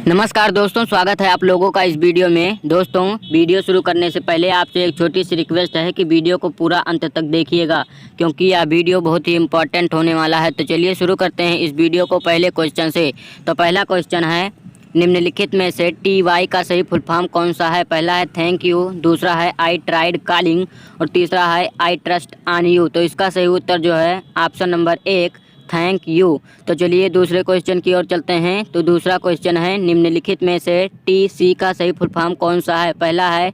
नमस्कार दोस्तों, स्वागत है आप लोगों का इस वीडियो में। दोस्तों, वीडियो शुरू करने से पहले आपसे एक छोटी सी रिक्वेस्ट है कि वीडियो को पूरा अंत तक देखिएगा, क्योंकि यह वीडियो बहुत ही इम्पोर्टेंट होने वाला है। तो चलिए शुरू करते हैं इस वीडियो को पहले क्वेश्चन से। तो पहला क्वेश्चन है, निम्नलिखित में से TY का सही फुल फॉर्म कौन सा है? पहला है थैंक यू, दूसरा है आई ट्राइड कॉलिंग और तीसरा है आई ट्रस्ट ऑन यू। तो इसका सही उत्तर जो है ऑप्शन नंबर 1 थैंक यू। तो चलिए दूसरे क्वेश्चन की ओर चलते हैं। तो दूसरा क्वेश्चन है, निम्नलिखित में से TC का सही फुल फॉर्म कौन सा है? पहला है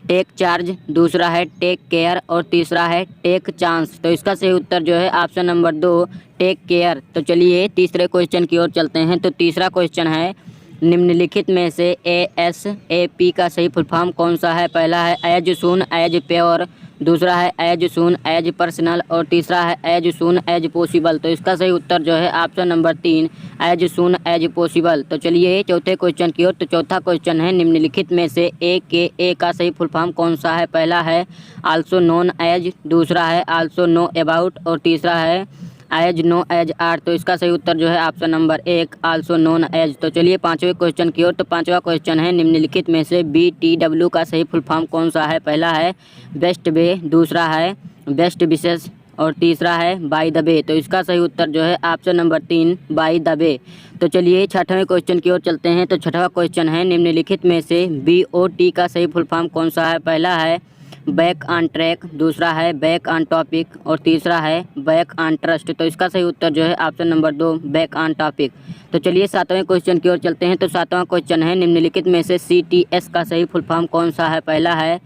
टेक चार्ज, दूसरा है टेक केयर और तीसरा है टेक चांस। तो इसका सही उत्तर जो है ऑप्शन नंबर 2 टेक केयर। तो चलिए तीसरे क्वेश्चन की ओर चलते हैं। तो तीसरा क्वेश्चन है, निम्नलिखित में से ASAP का सही फुल फॉर्म कौन सा है? पहला है एज सून एज प्योर, दूसरा है एज सून एज पर्सनल और तीसरा है एज सून एज पॉसिबल। तो इसका सही उत्तर जो है option number 3 as soon as possible. तो चलिए चौथे क्वेश्चन की ओर। तो चौथा क्वेश्चन है, निम्नलिखित में से AKA का सही फुल फॉर्म कौन सा है? पहला है आल्सो नोन एज, दूसरा है आल्सो नो अबाउट और तीसरा है एज नो एज आर। तो इसका सही उत्तर जो है option number 1 also known as. तो चलिए पांचवें क्वेश्चन की ओर। तो पांचवा क्वेश्चन है, निम्नलिखित में से BTW का सही फुल फॉर्म कौन सा है? पहला है बेस्ट वे, दूसरा है बेस्ट विशेस और तीसरा है बाय द वे। तो इसका सही उत्तर जो है option number 3 by the way. तो चलिए छठवें क्वेश्चन की ओर चलते हैं। तो छठवां क्वेश्चन है, निम्नलिखित में से BOT का सही फुल फॉर्म कौन सा है? पहला है बैक ऑन ट्रैक, दूसरा है बैक ऑन टॉपिक और तीसरा है बैक ऑन ट्रस्ट। तो इसका सही उत्तर जो है option number 2 back on topic. तो चलिए सातवें क्वेश्चन की ओर चलते हैं। तो सातवां क्वेश्चन है, निम्नलिखित में से CTS का सही फुल फॉर्म कौन सा है? पहला है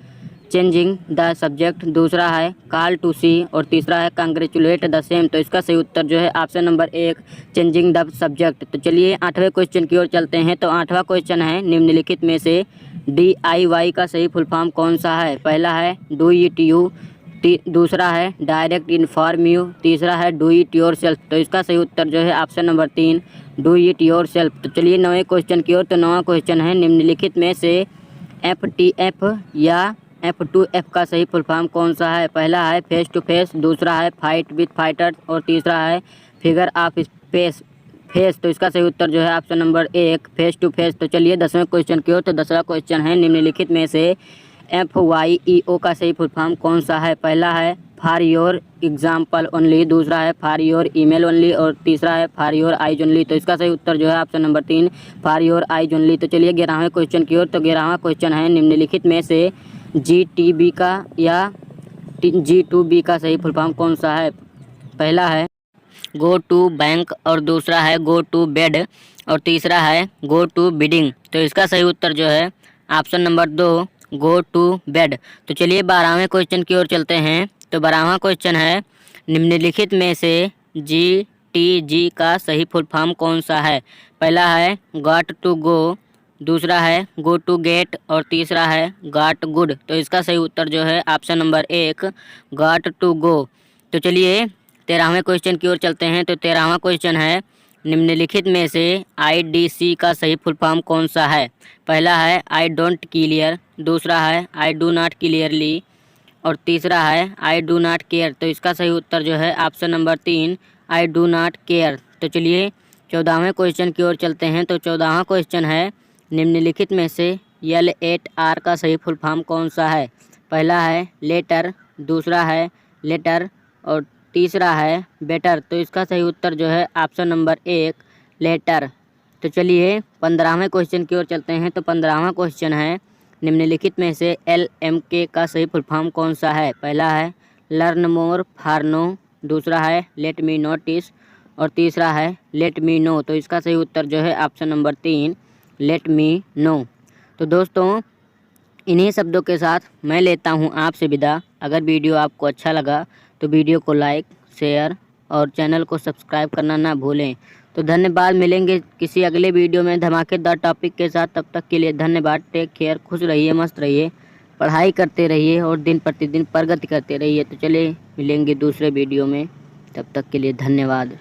चेंजिंग द सब्जेक्ट, दूसरा है कॉल टू सी और तीसरा है कंग्रेचुलेट द सेम। तो इसका सही उत्तर जो है option number 1 changing the subject. तो चलिए आठवें क्वेश्चन की ओर चलते हैं। तो आठवां क्वेश्चन है, निम्नलिखित में से DIY का सही फुल फॉर्म कौन सा है? पहला है डू इट यू, दूसरा है डायरेक्ट इन्फॉर्म यू, तीसरा है डू इट योर सेल्फ। तो इसका सही उत्तर जो है option number 3 do it your self. तो चलिए नौवें क्वेश्चन की ओर। तो नौवां क्वेश्चन है, निम्नलिखित में से FTF या F2F का सही फुल फॉर्म कौन सा है? पहला है फेस टू फेस, दूसरा है फाइट विथ फाइटर्स और तीसरा है फिगर ऑफ स्पेस फेस। तो इसका सही उत्तर जो है option number 1 face to face. तो चलिए 10वें क्वेश्चन की ओर। तो 10वां क्वेश्चन है, निम्नलिखित में से FYEO का सही फुल फॉर्म कौन सा है? पहला है फॉर योर एग्जाम्पल ओनली, दूसरा है फॉर योर ईमेल ओनली और तीसरा है फॉर योर आइज ओनली। तो इसका सही उत्तर जो है option number 3 for your eyes only. तो चलिए 11वें क्वेश्चन की ओर। तो 11वां क्वेश्चन है, निम्नलिखित में से GTB का या G2B का सही फुल फॉर्म कौन सा है? पहला है गो टू बैंक और दूसरा है गो टू बेड और तीसरा है गो टू बिडिंग। तो इसका सही उत्तर जो है option number 2 go to bed. तो चलिए 12वें क्वेश्चन की ओर चलते हैं। तो 12वां क्वेश्चन है, निम्नलिखित में से GTG का सही फुल फॉर्म कौन सा है? पहला है गॉट टू गो, दूसरा है गो टू गेट और तीसरा है गॉट गुड। तो इसका सही उत्तर जो है option number 1 got to go. तो चलिए 13वें क्वेश्चन की ओर चलते हैं। तो 13वां क्वेश्चन है, निम्नलिखित में से IDC का सही फुल फॉर्म कौन सा है? पहला है आई डोंट क्लियर, दूसरा है आई डू नॉट क्लियरली और तीसरा है आई डू नॉट केयर। तो इसका सही उत्तर जो है option number 3 I do not care. तो चलिए 14वें क्वेश्चन की ओर चलते हैं। तो 14वां क्वेश्चन है, निम्नलिखित में से L8R का सही फुल फॉर्म कौन सा है? पहला है लेटर, दूसरा है लेटर और तीसरा है बेटर। तो इसका सही उत्तर जो है ऑप्शन नंबर 1 लेटर। तो चलिए 15वें क्वेश्चन की ओर चलते हैं। तो 15वां क्वेश्चन है, निम्नलिखित में से LMK का सही फुल फॉर्म कौन सा है? पहला है लर्न मोर फॉर नो, दूसरा है लेट मी नोटिस और तीसरा है लेट मी नो। तो इसका सही उत्तर जो है option number 3 let me know. तो दोस्तों, इन्हीं शब्दों के साथ मैं लेता हूं आपसे विदा। अगर वीडियो आपको अच्छा लगा तो वीडियो को लाइक, शेयर और चैनल को सब्सक्राइब करना ना भूलें। तो धन्यवाद, मिलेंगे किसी अगले वीडियो में धमाकेदार टॉपिक के साथ। तब तक के लिए धन्यवाद, टेक केयर, खुश रहिए, मस्त रहिए, पढ़ाई करते रहिए और दिन प्रतिदिन प्रगति करते रहिए। तो चलिए मिलेंगे दूसरे वीडियो में, तब तक के लिए धन्यवाद।